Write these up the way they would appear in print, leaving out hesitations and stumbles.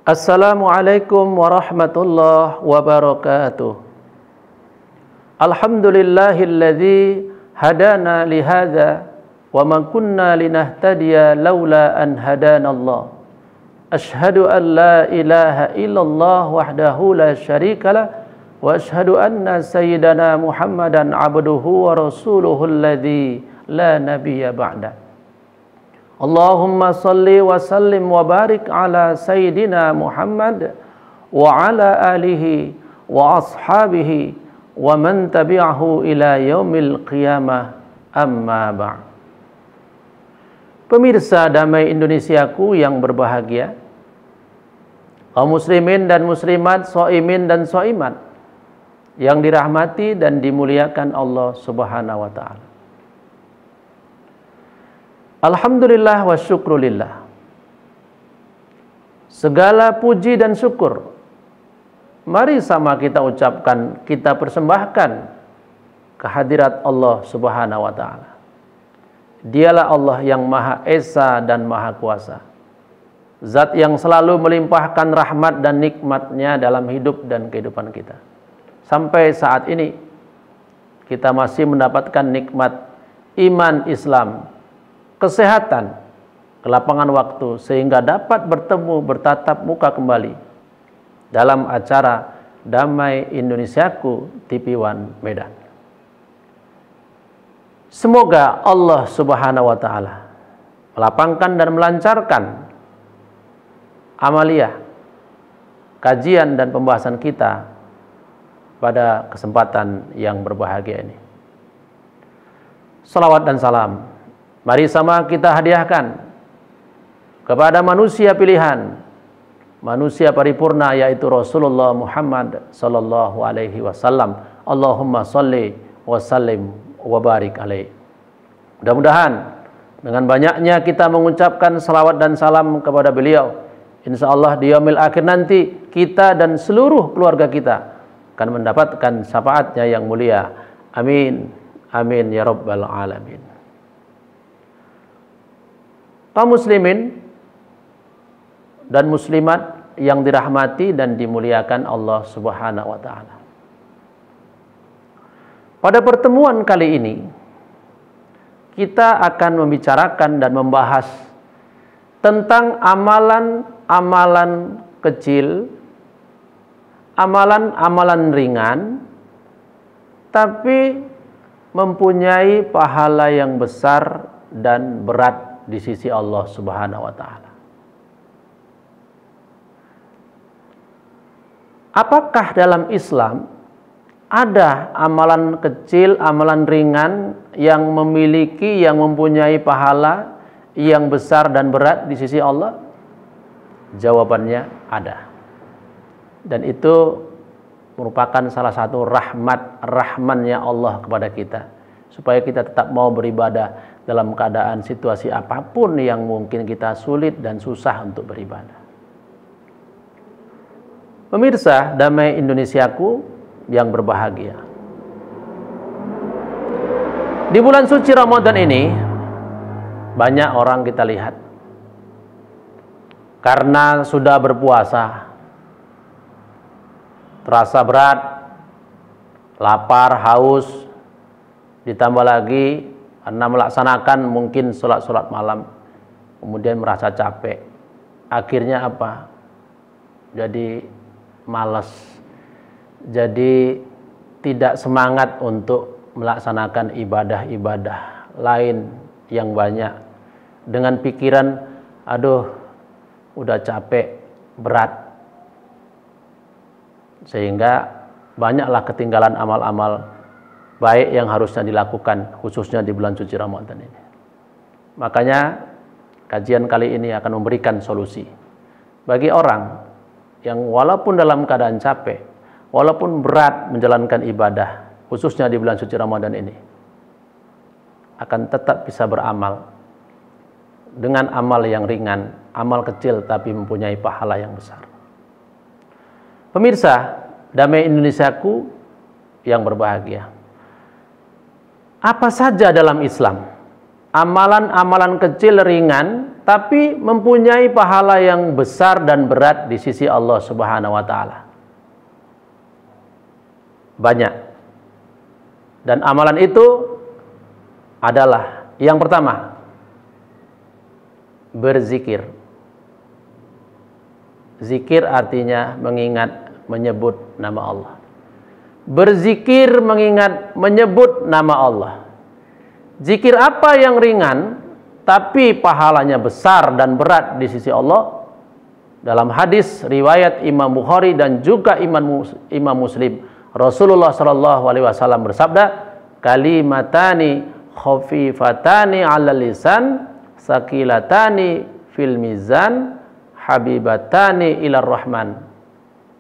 Assalamualaikum warahmatullahi wabarakatuh. Alhamdulillahilladzi hadana lihadza wa ma kunna linahtadiya laula an hadanallah. Asyhadu an la ilaha illallah wahdahu la syarikalah wa asyhadu anna sayyidana Muhammadan abduhu wa rasuluhu alladzi la nabiyya ba'da. Allahumma salli wa sallim wa barik ala Sayyidina Muhammad wa ala alihi wa ashabihi wa man tabi'ahu ila yaumil qiyamah, amma ba'd. Pemirsa Damai Indonesiaku yang berbahagia, kaum muslimin dan muslimat, shaimin dan shaimat yang dirahmati dan dimuliakan Allah Subhanahu wa taala. Alhamdulillah wa syukrulillah. Segala puji dan syukur mari sama kita ucapkan, kita persembahkan kehadirat Allah Subhanahu wa taala. Dialah Allah yang Maha Esa dan Maha Kuasa. Zat yang selalu melimpahkan rahmat dan nikmatnya dalam hidup dan kehidupan kita. Sampai saat ini kita masih mendapatkan nikmat iman Islam, kesehatan, kelapangan waktu, sehingga dapat bertemu, bertatap muka kembali dalam acara Damai Indonesiaku TV One Medan. Semoga Allah Subhanahu wa taala melapangkan dan melancarkan amaliyah, kajian dan pembahasan kita pada kesempatan yang berbahagia ini. Salawat dan salam mari sama kita hadiahkan kepada manusia pilihan, manusia paripurna, yaitu Rasulullah Muhammad sallallahu alaihi wasallam. Allahumma shalli wa sallim wa barik alaihi. Mudah-mudahan dengan banyaknya kita mengucapkan salawat dan salam kepada beliau, insya Allah di yaumil akhir nanti kita dan seluruh keluarga kita akan mendapatkan syafaatnya yang mulia. Amin, amin ya rabbal alamin. Kaum muslimin dan muslimat yang dirahmati dan dimuliakan Allah Subhanahu wa taala. Pada pertemuan kali ini kita akan membicarakan dan membahas tentang amalan-amalan kecil, amalan-amalan ringan, tapi mempunyai pahala yang besar dan berat di sisi Allah Subhanahu wa taala. Apakah dalam Islam ada amalan kecil, amalan ringan yang memiliki, yang mempunyai pahala yang besar dan berat di sisi Allah? Jawabannya ada. Dan itu merupakan salah satu rahmannya Allah kepada kita, supaya kita tetap mau beribadah dalam keadaan situasi apapun yang mungkin kita sulit dan susah untuk beribadah. Pemirsa Damai Indonesiaku yang berbahagia, di bulan suci Ramadan ini banyak orang kita lihat karena sudah berpuasa terasa berat, lapar, haus, ditambah lagi karena melaksanakan mungkin sholat malam, kemudian merasa capek. Akhirnya apa? Jadi malas, jadi tidak semangat untuk melaksanakan ibadah-ibadah lain yang banyak, dengan pikiran, aduh udah capek, berat, sehingga banyaklah ketinggalan amal-amal baik yang harusnya dilakukan, khususnya di bulan suci Ramadan ini. Makanya kajian kali ini akan memberikan solusi bagi orang yang walaupun dalam keadaan capek, walaupun berat menjalankan ibadah, khususnya di bulan suci Ramadan ini, akan tetap bisa beramal dengan amal yang ringan, amal kecil tapi mempunyai pahala yang besar. Pemirsa Damai Indonesiaku yang berbahagia, apa saja dalam Islam amalan-amalan kecil ringan tapi mempunyai pahala yang besar dan berat di sisi Allah Subhanahu wa taala. Banyak. Dan amalan itu adalah yang pertama, berzikir. Zikir artinya mengingat, menyebut nama Allah. Berzikir mengingat, menyebut nama Allah. Zikir apa yang ringan tapi pahalanya besar dan berat di sisi Allah? Dalam hadis riwayat Imam Bukhari dan juga Imam Muslim, Rasulullah sallallahu alaihi wasallam bersabda, kalimatani khafifatani 'alal lisan, sakilatani fil mizan, habibatani ilar rahman,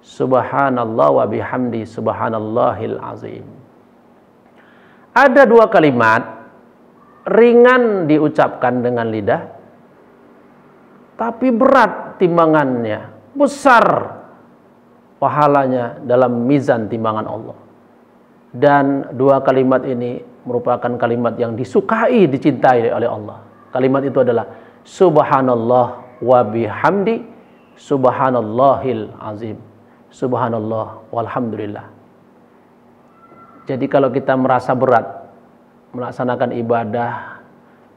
subhanallah wa bihamdi subhanallahil azim. Ada dua kalimat ringan diucapkan dengan lidah, tapi berat timbangannya, besar pahalanya dalam mizan timbangan Allah. Dan dua kalimat ini merupakan kalimat yang disukai, dicintai oleh Allah. Kalimat itu adalah subhanallah wa bihamdi subhanallahil azim, subhanallah walhamdulillah. Jadi kalau kita merasa berat melaksanakan ibadah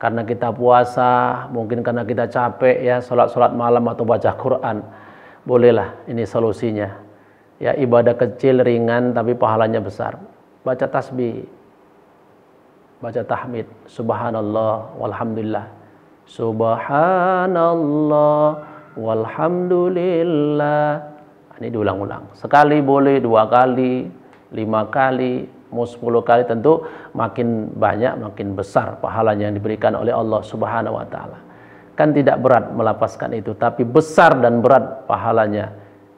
karena kita puasa, mungkin karena kita capek ya, sholat malam atau baca Quran, bolehlah ini solusinya ya, ibadah kecil ringan tapi pahalanya besar. Baca tasbih, baca tahmid, subhanallah walhamdulillah, subhanallah walhamdulillah. Ini diulang-ulang, sekali boleh, 2 kali, 5 kali, mau 10 kali, tentu makin banyak makin besar pahalanya yang diberikan oleh Allah Subhanahu wa taala. Kan tidak berat melapaskan itu, tapi besar dan berat pahalanya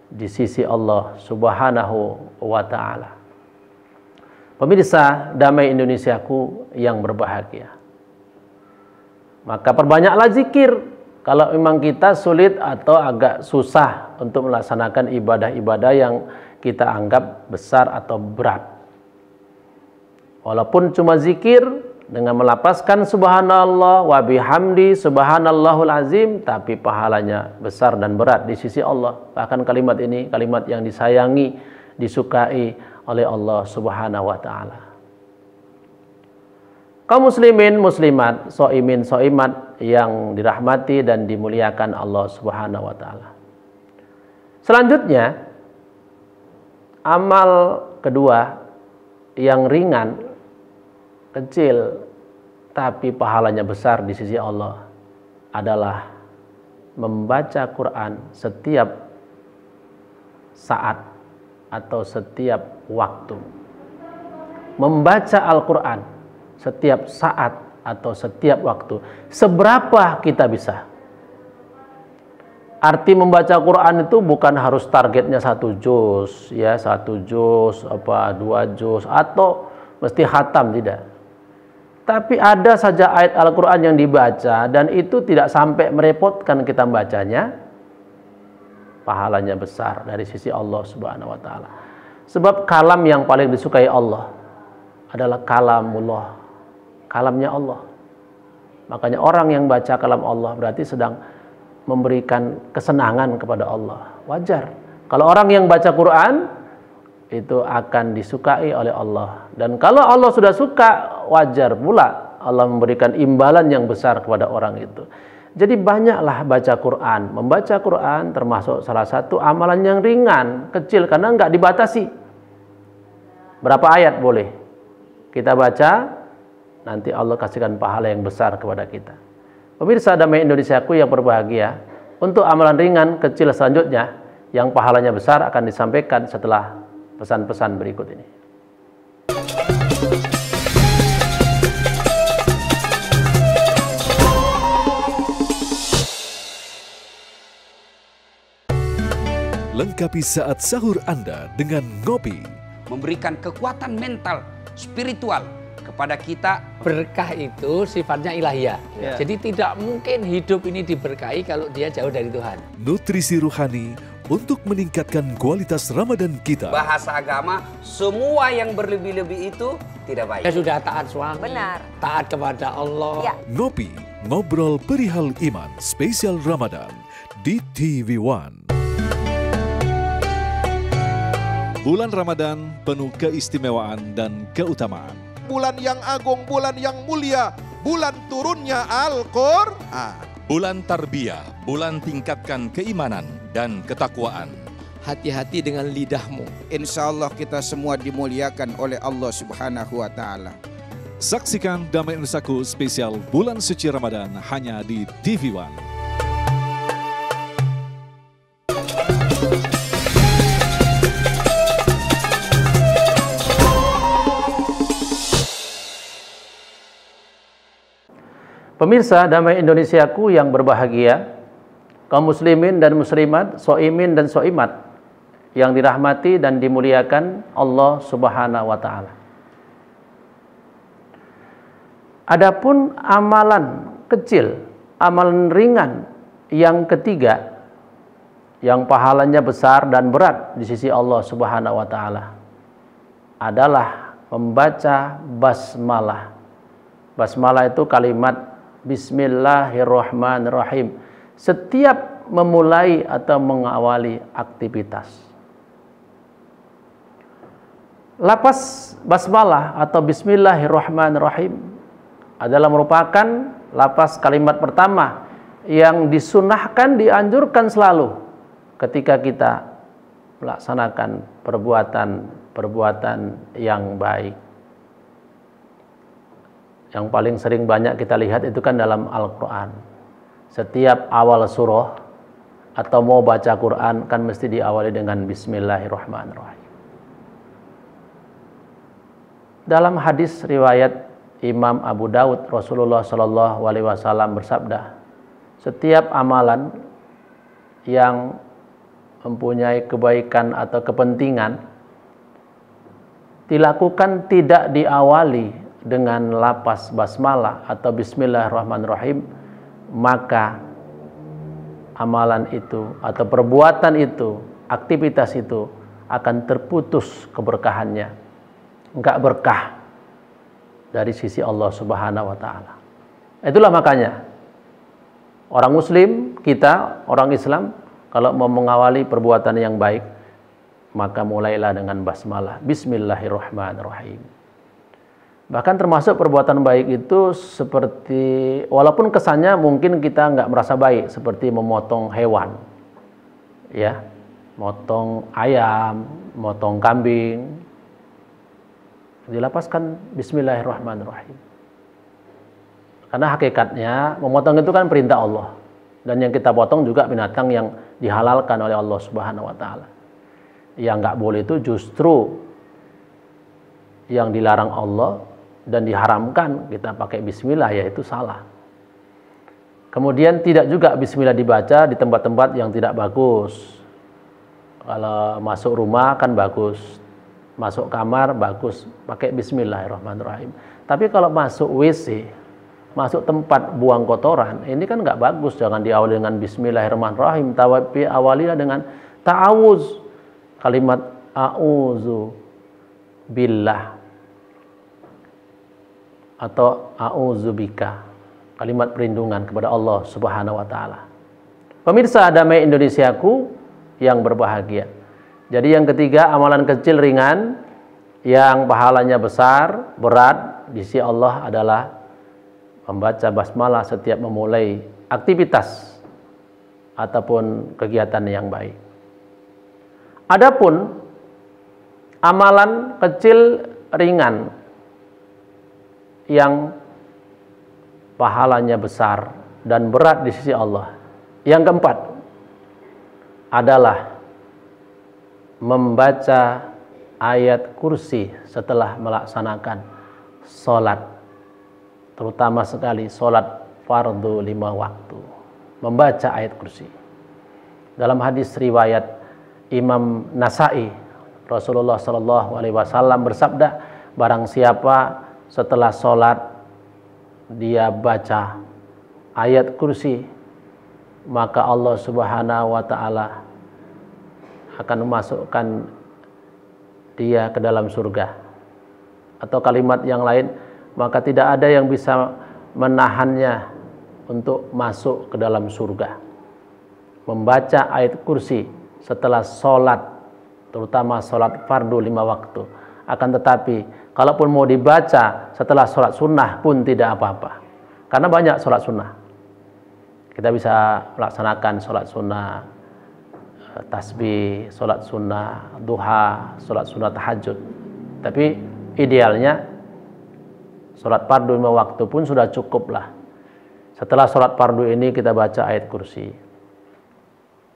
di sisi Allah Subhanahu wa taala. Pemirsa Damai Indonesiaku yang berbahagia, maka perbanyaklah zikir kalau memang kita sulit atau agak susah untuk melaksanakan ibadah-ibadah yang kita anggap besar atau berat. Walaupun cuma zikir dengan melapaskan subhanallah wa bihamdi subhanallahul azim, tapi pahalanya besar dan berat di sisi Allah. Bahkan kalimat ini kalimat yang disayangi, disukai oleh Allah Subhanahu wa taala. Kaum muslimin muslimat, soimin soimat yang dirahmati dan dimuliakan Allah Subhanahu wa taala. Selanjutnya, amal kedua yang ringan, kecil tapi pahalanya besar di sisi Allah adalah membaca Quran setiap saat atau setiap waktu. Membaca Al-Quran setiap saat atau setiap waktu, seberapa kita bisa. Arti membaca Quran itu bukan harus targetnya 1 juz ya, 1 juz apa 2 juz atau mesti khatam, tidak. Tapi ada saja ayat Al-Quran yang dibaca dan itu tidak sampai merepotkan kita membacanya, pahalanya besar dari sisi Allah Subhanahu wa taala. Sebab kalam yang paling disukai Allah adalah kalamullah, kalamnya Allah. Makanya orang yang baca kalam Allah berarti sedang memberikan kesenangan kepada Allah. Wajar kalau orang yang baca Quran itu akan disukai oleh Allah. Dan kalau Allah sudah suka, wajar pula Allah memberikan imbalan yang besar kepada orang itu. Jadi banyaklah baca Quran. Membaca Quran termasuk salah satu amalan yang ringan, kecil, karena enggak dibatasi. Berapa ayat boleh kita baca, nanti Allah kasihkan pahala yang besar kepada kita. Pemirsa Damai Indonesiaku yang berbahagia, untuk amalan ringan kecil selanjutnya yang pahalanya besar akan disampaikan setelah pesan-pesan berikut ini. Lengkapi saat sahur Anda dengan ngopi. Memberikan kekuatan mental, spiritual kepada kita. Berkah itu sifatnya ilahiyah. Jadi tidak mungkin hidup ini diberkahi kalau dia jauh dari Tuhan. Nutrisi ruhani untuk meningkatkan kualitas Ramadan kita. Bahasa agama, semua yang berlebih-lebih itu tidak baik. Dia sudah taat suami, Benar. taat kepada Allah. Ya. Ngopi Ngobrol Perihal Iman spesial Ramadan di TV One. Bulan Ramadan penuh keistimewaan dan keutamaan. Bulan yang agung, bulan yang mulia, bulan turunnya Al-Quran. Bulan tarbiyah, bulan tingkatkan keimanan dan ketakwaan. Hati-hati dengan lidahmu. Insya Allah kita semua dimuliakan oleh Allah Subhanahu wa Ta'ala. Saksikan Damai Nusaku spesial bulan suci Ramadan hanya di TV One. Pemirsa Damai Indonesiaku yang berbahagia, kaum muslimin dan muslimat, soimin dan soimat yang dirahmati dan dimuliakan Allah Subhanahu wa Ta'ala. Adapun amalan kecil, amalan ringan yang ketiga, yang pahalanya besar dan berat di sisi Allah Subhanahu wa Ta'ala, adalah membaca basmalah. Basmalah itu kalimat Bismillahirrahmanirrahim setiap memulai atau mengawali aktivitas. Lapas basmalah atau Bismillahirrahmanirrahim adalah merupakan lapas kalimat pertama yang disunahkan, dianjurkan selalu ketika kita melaksanakan perbuatan yang baik. Yang paling sering banyak kita lihat itu kan dalam Al-Quran. Setiap awal surah atau mau baca Quran kan mesti diawali dengan Bismillahirrahmanirrahim. Dalam hadis riwayat Imam Abu Daud, Rasulullah SAW bersabda, setiap amalan yang mempunyai kebaikan atau kepentingan dilakukan tidak diawali dengan lapas basmalah atau Bismillahirrahmanirrahim, maka amalan itu atau perbuatan itu, aktivitas itu akan terputus keberkahannya, enggak berkah dari sisi Allah Subhanahu wa Ta'ala. Itulah makanya orang muslim, kita orang Islam, kalau mau mengawali perbuatan yang baik, maka mulailah dengan basmalah, Bismillahirrahmanirrahim. Bahkan termasuk perbuatan baik itu seperti, walaupun kesannya mungkin kita nggak merasa baik, seperti memotong hewan, ya, motong ayam, motong kambing, dilapaskan Bismillahirrahmanirrahim. Karena hakikatnya memotong itu kan perintah Allah, dan yang kita potong juga binatang yang dihalalkan oleh Allah Subhanahu wa Ta'ala. Yang nggak boleh itu justru yang dilarang Allah dan diharamkan kita pakai bismillah, yaitu salah. Kemudian tidak juga bismillah dibaca di tempat-tempat yang tidak bagus. Kalau masuk rumah kan bagus, masuk kamar bagus, pakai Bismillahirrahmanirrahim. Tapi kalau masuk WC, masuk tempat buang kotoran, ini kan nggak bagus. Jangan diawali dengan Bismillahirrahmanirrahim, tapi awalilah dengan ta'awuz, kalimat a'udzu billah atau a'udzubika, kalimat perlindungan kepada Allah Subhanahu wa Ta'ala. Pemirsa Damai Indonesiaku yang berbahagia. Jadi yang ketiga, amalan kecil ringan yang pahalanya besar, berat di sisi Allah adalah membaca basmalah setiap memulai aktivitas ataupun kegiatan yang baik. Adapun amalan kecil ringan yang pahalanya besar dan berat di sisi Allah, yang keempat adalah membaca ayat kursi setelah melaksanakan sholat, terutama sekali sholat fardu 5 waktu, membaca ayat kursi. Dalam hadis riwayat Imam Nasai, Rasulullah SAW bersabda, barang siapa setelah sholat dia baca ayat kursi, maka Allah Subhanahu wa Ta'ala akan memasukkan dia ke dalam surga. Atau kalimat yang lain, maka tidak ada yang bisa menahannya untuk masuk ke dalam surga. Membaca ayat kursi setelah sholat, terutama sholat fardu 5 waktu. Akan tetapi, kalaupun mau dibaca setelah sholat sunnah pun tidak apa-apa. Karena banyak sholat sunnah. Kita bisa melaksanakan sholat sunnah tasbih, sholat sunnah duha, sholat sunnah tahajud. Tapi idealnya sholat fardu 5 waktu pun sudah cukup lah. Setelah sholat fardu ini kita baca ayat kursi.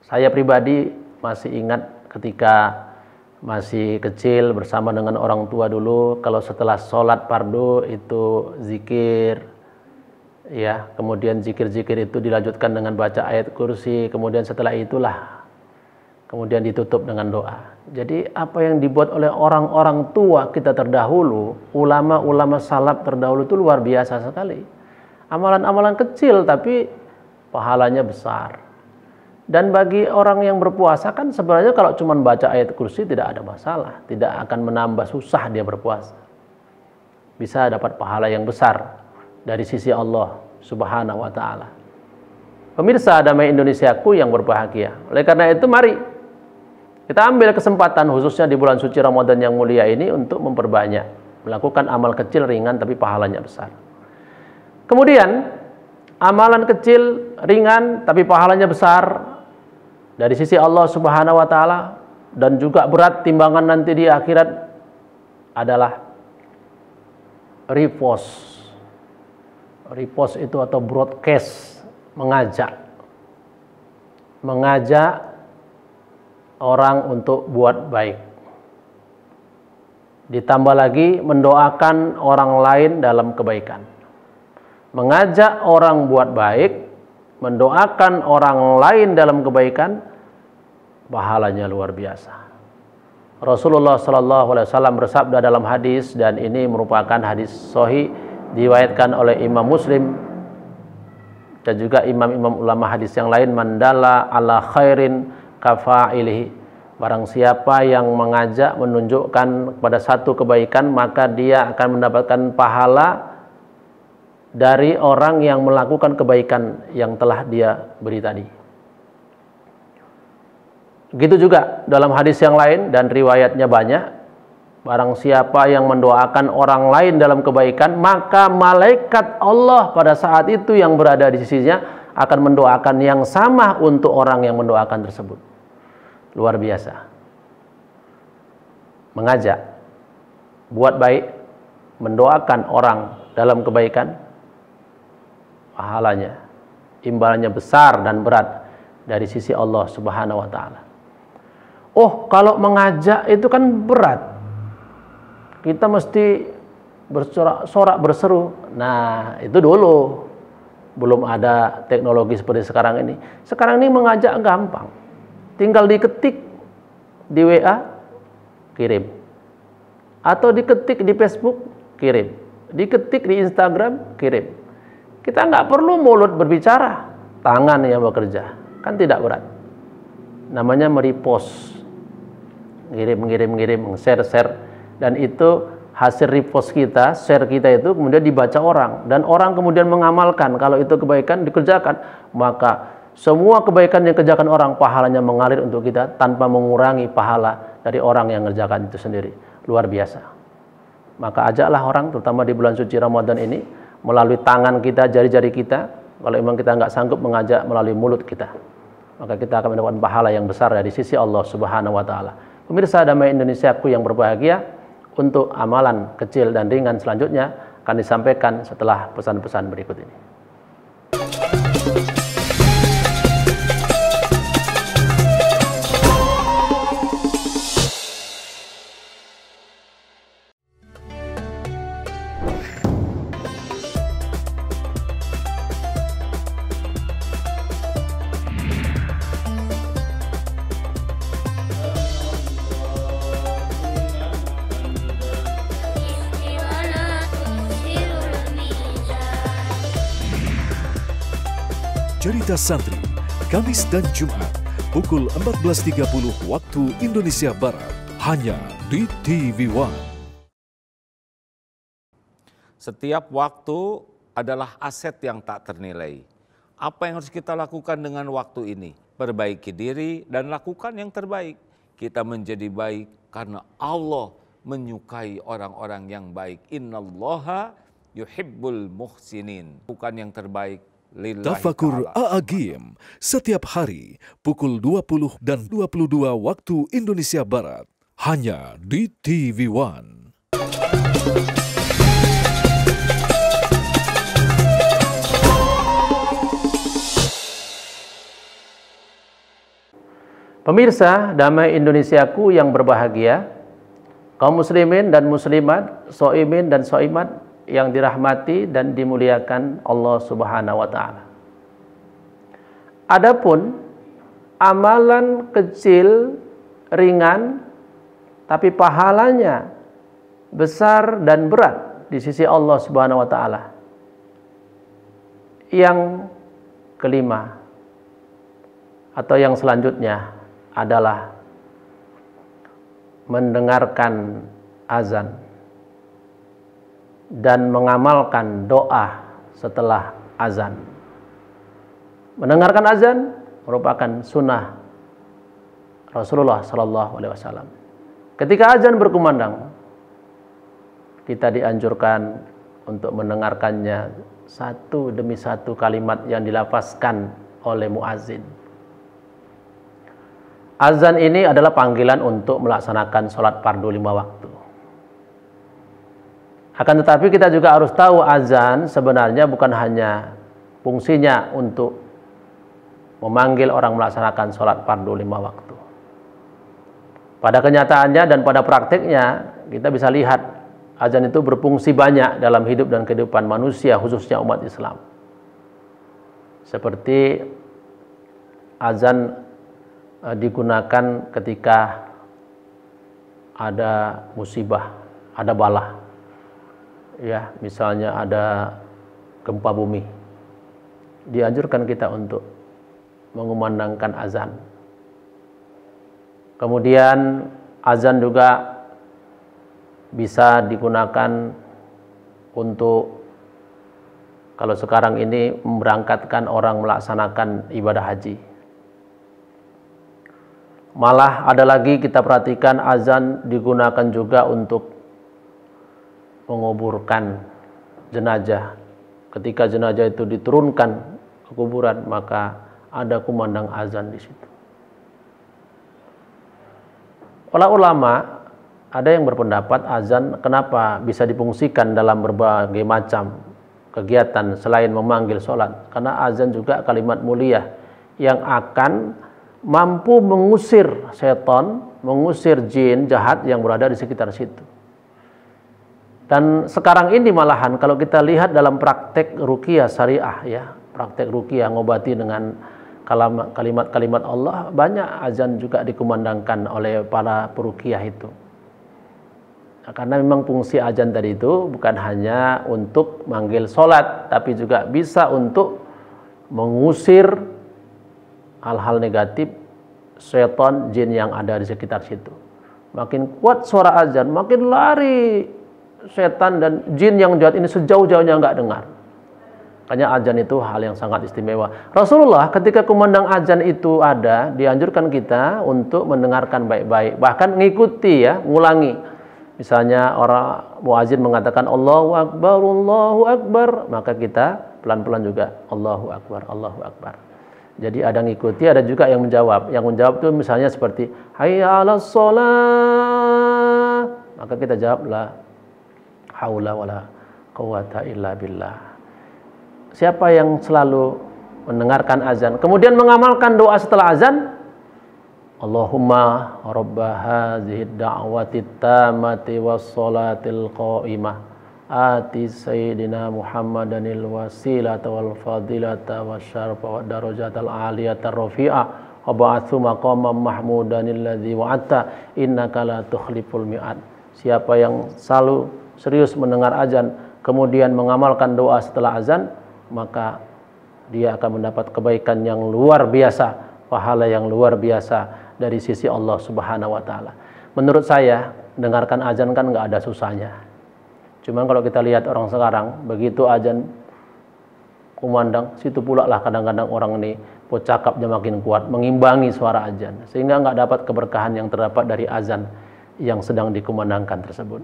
Saya pribadi masih ingat ketika masih kecil bersama dengan orang tua dulu, kalau setelah sholat fardu itu zikir, ya, kemudian zikir-zikir itu dilanjutkan dengan baca ayat kursi, kemudian setelah itulah kemudian ditutup dengan doa. Jadi apa yang dibuat oleh orang-orang tua kita terdahulu, ulama-ulama salaf terdahulu itu luar biasa sekali. Amalan-amalan kecil tapi pahalanya besar. Dan bagi orang yang berpuasa kan sebenarnya kalau cuma baca ayat kursi tidak ada masalah, tidak akan menambah susah dia berpuasa. Bisa dapat pahala yang besar dari sisi Allah Subhanahu wa taala. Pemirsa Damai Indonesiaku yang berbahagia. Oleh karena itu mari kita ambil kesempatan khususnya di bulan suci Ramadan yang mulia ini untuk memperbanyak melakukan amal kecil ringan tapi pahalanya besar. Kemudian amalan kecil ringan tapi pahalanya besar dari sisi Allah Subhanahu wa taala dan juga berat timbangan nanti di akhirat adalah repost. Repost itu atau broadcast, mengajak orang untuk buat baik. Ditambah lagi mendoakan orang lain dalam kebaikan. Mengajak orang buat baik, mendoakan orang lain dalam kebaikan, pahalanya luar biasa. Rasulullah SAW bersabda dalam hadis, dan ini merupakan hadis sahih diriwayatkan oleh Imam Muslim dan juga imam-imam ulama hadis yang lain, mandala ala khairin kafa'ilihi. Barang siapa yang mengajak, menunjukkan kepada satu kebaikan, maka dia akan mendapatkan pahala dari orang yang melakukan kebaikan yang telah dia beri tadi. Begitu juga dalam hadis yang lain dan riwayatnya banyak, barang siapa yang mendoakan orang lain dalam kebaikan, maka malaikat Allah pada saat itu yang berada di sisinya akan mendoakan yang sama untuk orang yang mendoakan tersebut. Luar biasa. Mengajak, buat baik, mendoakan orang dalam kebaikan, pahalanya, imbalannya besar dan berat dari sisi Allah Subhanahu wa taala. Oh, kalau mengajak itu kan berat. Kita mesti bersorak berseru. Nah, itu dulu. Belum ada teknologi seperti sekarang ini. Sekarang ini mengajak gampang. Tinggal diketik di WA, kirim. Atau diketik di Facebook, kirim. Diketik di Instagram, kirim. Kita nggak perlu mulut berbicara, tangan yang bekerja. Kan tidak berat. Namanya merepost. Ngirim, share. Dan itu hasil repost kita, share kita itu kemudian dibaca orang. Dan orang kemudian mengamalkan. Kalau itu kebaikan dikerjakan, maka semua kebaikan yang dikerjakan orang, pahalanya mengalir untuk kita tanpa mengurangi pahala dari orang yang mengerjakan itu sendiri. Luar biasa. Maka ajaklah orang, terutama di bulan suci Ramadan ini, melalui tangan kita, jari-jari kita. Kalau memang kita nggak sanggup mengajak melalui mulut kita, maka kita akan mendapatkan pahala yang besar dari sisi Allah Subhanahu wa taala. Pemirsa Damai Indonesiaku yang berbahagia, untuk amalan kecil dan ringan selanjutnya akan disampaikan setelah pesan-pesan berikut ini. Cerita Santri, Kamis dan Jumat, pukul 14.30 waktu Indonesia Barat, hanya di TV One. Setiap waktu adalah aset yang tak ternilai. Apa yang harus kita lakukan dengan waktu ini? Perbaiki diri dan lakukan yang terbaik. Kita menjadi baik karena Allah menyukai orang-orang yang baik. Innallaha yuhibbul muhsinin. Bukan yang terbaik lillahi Tafakur ta'ala. A'agim setiap hari pukul 20 dan 22 waktu Indonesia Barat. Hanya di TV One. Pemirsa Damai Indonesiaku yang berbahagia, kaum muslimin dan muslimat, soimin dan soimat yang dirahmati dan dimuliakan Allah Subhanahu wa taala. Adapun amalan kecil, ringan, tapi pahalanya besar dan berat di sisi Allah Subhanahu wa taala. Yang kelima atau yang selanjutnya adalah mendengarkan azan dan mengamalkan doa setelah azan. Mendengarkan azan merupakan sunnah Rasulullah Sallallahu Alaihi Wasallam. Ketika azan berkumandang, kita dianjurkan untuk mendengarkannya satu demi satu kalimat yang dilafazkan oleh muazin. Azan ini adalah panggilan untuk melaksanakan sholat fardu 5 waktu. Akan tetapi kita juga harus tahu azan sebenarnya bukan hanya fungsinya untuk memanggil orang melaksanakan sholat fardu 5 waktu. Pada kenyataannya dan pada prakteknya kita bisa lihat azan itu berfungsi banyak dalam hidup dan kehidupan manusia, khususnya umat Islam. Seperti azan digunakan ketika ada musibah, ada bala. Ya, misalnya ada gempa bumi. Dianjurkan kita untuk mengumandangkan azan. Kemudian azan juga bisa digunakan untuk kalau sekarang ini memberangkatkan orang melaksanakan ibadah haji. Malah ada lagi kita perhatikan azan digunakan juga untuk menguburkan jenazah. Ketika jenazah itu diturunkan ke kuburan, maka ada kumandang azan di situ. Para ulama ada yang berpendapat azan kenapa bisa difungsikan dalam berbagai macam kegiatan selain memanggil sholat. Karena azan juga kalimat mulia yang akan mampu mengusir setan, mengusir jin jahat yang berada di sekitar situ. Dan sekarang ini malahan kalau kita lihat dalam praktek ruqyah syariah ya, praktek ruqyah ngobati dengan kalimat-kalimat Allah, banyak azan juga dikumandangkan oleh para peruqyah itu. Nah, karena memang fungsi azan tadi itu bukan hanya untuk manggil sholat, tapi juga bisa untuk mengusir hal-hal negatif setan jin yang ada di sekitar situ. Makin kuat suara azan, makin lari setan dan jin yang jahat ini sejauh-jauhnya nggak dengar. Makanya azan itu hal yang sangat istimewa. Rasulullah ketika kumandang azan itu ada, dianjurkan kita untuk mendengarkan baik-baik, bahkan mengikuti ya, ngulangi. Misalnya orang muazin mengatakan Allahu Akbar, maka kita pelan-pelan juga Allahu Akbar, Allahu Akbar. Jadi ada ngikuti, ada juga yang menjawab. Yang menjawab itu misalnya seperti hayya 'alas shalah. Maka kita jawab la haula wala quwata illa billah. Siapa yang selalu mendengarkan azan kemudian mengamalkan doa setelah azan, Allahumma rabba hadhihi ad-da'wati tammati was-salatil qa'imah ati sayyidina Muhammadanil wasilata wal fadilata wasyarfa wad darajatal aliyata rafi'ah wa ba'atsu maqaman mahmudanil ladzi wa'atta innaka la tukhliful mi'ad. Siapa yang selalu serius mendengar azan kemudian mengamalkan doa setelah azan, maka dia akan mendapat kebaikan yang luar biasa, pahala yang luar biasa dari sisi Allah Subhanahu wa taala. Menurut saya, dengarkan azan kan nggak ada susahnya. Cuman kalau kita lihat orang sekarang, begitu azan kumandang, situ pula lah kadang-kadang orang ini cakapnya makin kuat, mengimbangi suara azan, sehingga nggak dapat keberkahan yang terdapat dari azan yang sedang dikumandangkan tersebut.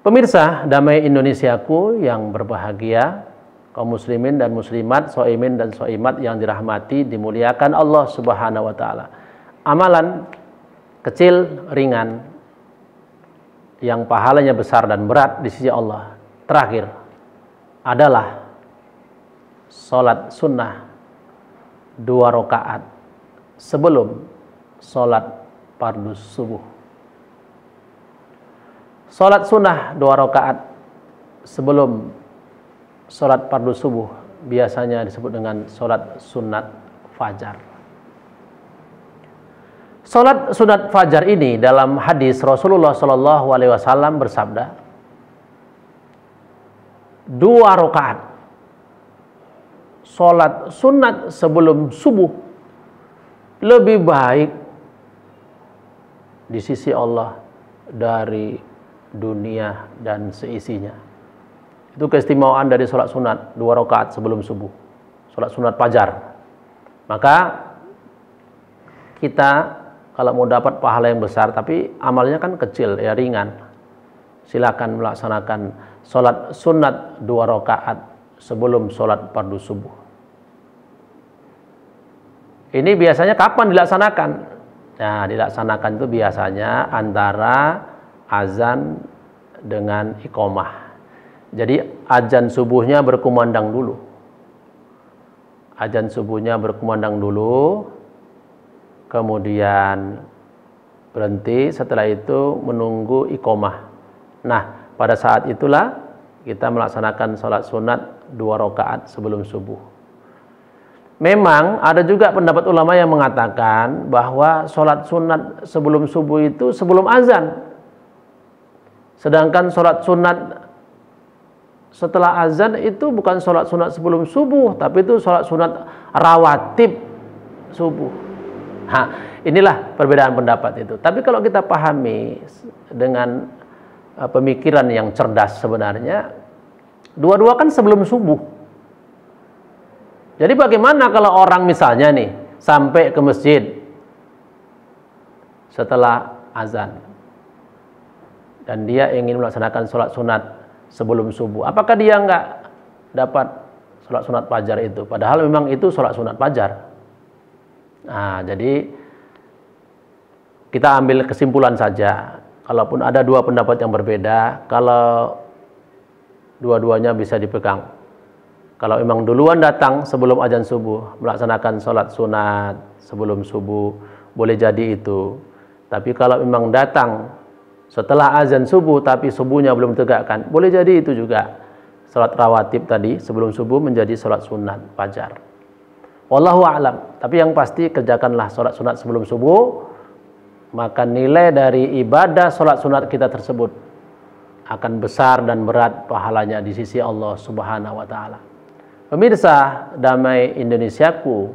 Pemirsa Damai Indonesiaku yang berbahagia, kaum muslimin dan muslimat, soimin dan soimat yang dirahmati, dimuliakan Allah Subhanahu wa Ta'ala. Amalan kecil, ringan, yang pahalanya besar dan berat di sisi Allah, terakhir adalah sholat sunnah 2 rakaat sebelum sholat fardu subuh. Sholat sunnah 2 rakaat sebelum sholat fardu subuh biasanya disebut dengan sholat sunat fajar. Sholat sunat fajar ini dalam hadis Rasulullah SAW bersabda, 2 rakaat sholat sunat sebelum subuh lebih baik di sisi Allah dari dunia dan seisinya. Itu keistimewaan dari sholat sunat 2 rakaat sebelum subuh, sholat sunat fajar. Maka kita kalau mau dapat pahala yang besar, tapi amalnya kan kecil, ya ringan, silakan melaksanakan sholat sunat 2 rakaat sebelum sholat fardu subuh. Ini biasanya kapan dilaksanakan? Nah, dilaksanakan itu biasanya antara azan dengan iqomah. Jadi azan subuhnya berkumandang dulu. Azan subuhnya berkumandang dulu, kemudian berhenti, setelah itu menunggu iqomah. Nah, pada saat itulah kita melaksanakan sholat sunat 2 rakaat sebelum subuh. Memang ada juga pendapat ulama yang mengatakan bahwa sholat sunat sebelum subuh itu sebelum azan. Sedangkan sholat sunat setelah azan itu bukan sholat sunat sebelum subuh, tapi itu sholat sunat rawatib subuh. Nah, inilah perbedaan pendapat itu. Tapi kalau kita pahami dengan pemikiran yang cerdas sebenarnya, dua-dua kan sebelum subuh. Jadi bagaimana kalau orang misalnya nih sampai ke masjid setelah azan dan dia ingin melaksanakan sholat sunat sebelum subuh, apakah dia nggak dapat sholat sunat fajar itu? Padahal memang itu sholat sunat fajar. Nah, jadi kita ambil kesimpulan saja. Kalaupun ada 2 pendapat yang berbeda, kalau dua-duanya bisa dipegang. Kalau memang duluan datang sebelum azan subuh, melaksanakan sholat sunat sebelum subuh, boleh jadi itu. Tapi kalau memang datang setelah azan subuh, tapi subuhnya belum tegakkan, boleh jadi itu juga. Sholat rawatib tadi sebelum subuh menjadi sholat sunat fajar. Wallahu a'lam. Tapi yang pasti kerjakanlah sholat sunat sebelum subuh, maka nilai dari ibadah sholat sunat kita tersebut akan besar dan berat pahalanya di sisi Allah Subhanahu wa Ta'ala. Pemirsa Damai Indonesiaku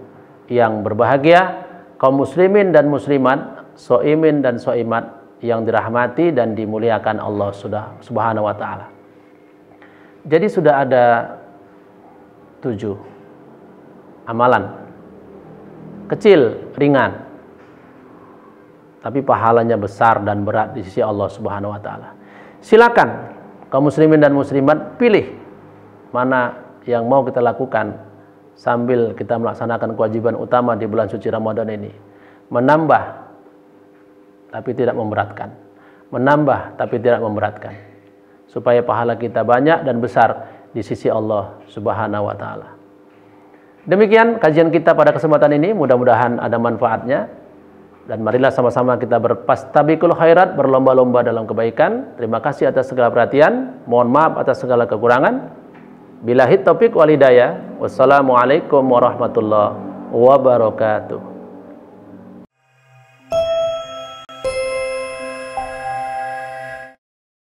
yang berbahagia, kaum muslimin dan muslimat, soimin dan soimat yang dirahmati dan dimuliakan Allah Subhanahu wa Ta'ala. Jadi sudah ada 7 amalan kecil, ringan, tapi pahalanya besar dan berat di sisi Allah Subhanahu wa Ta'ala. Silakan kaum muslimin dan muslimat pilih mana yang mau kita lakukan sambil kita melaksanakan kewajiban utama di bulan suci Ramadan ini. Menambah tapi tidak memberatkan, menambah tapi tidak memberatkan, supaya pahala kita banyak dan besar di sisi Allah Subhanahu wa Ta'ala. Demikian kajian kita pada kesempatan ini, mudah-mudahan ada manfaatnya. Dan marilah sama-sama kita berfastabiqul khairat, berlomba-lomba dalam kebaikan. Terima kasih atas segala perhatian, mohon maaf atas segala kekurangan. Billahi taufiq wal hidayah. Wassalamualaikum warahmatullahi wabarakatuh.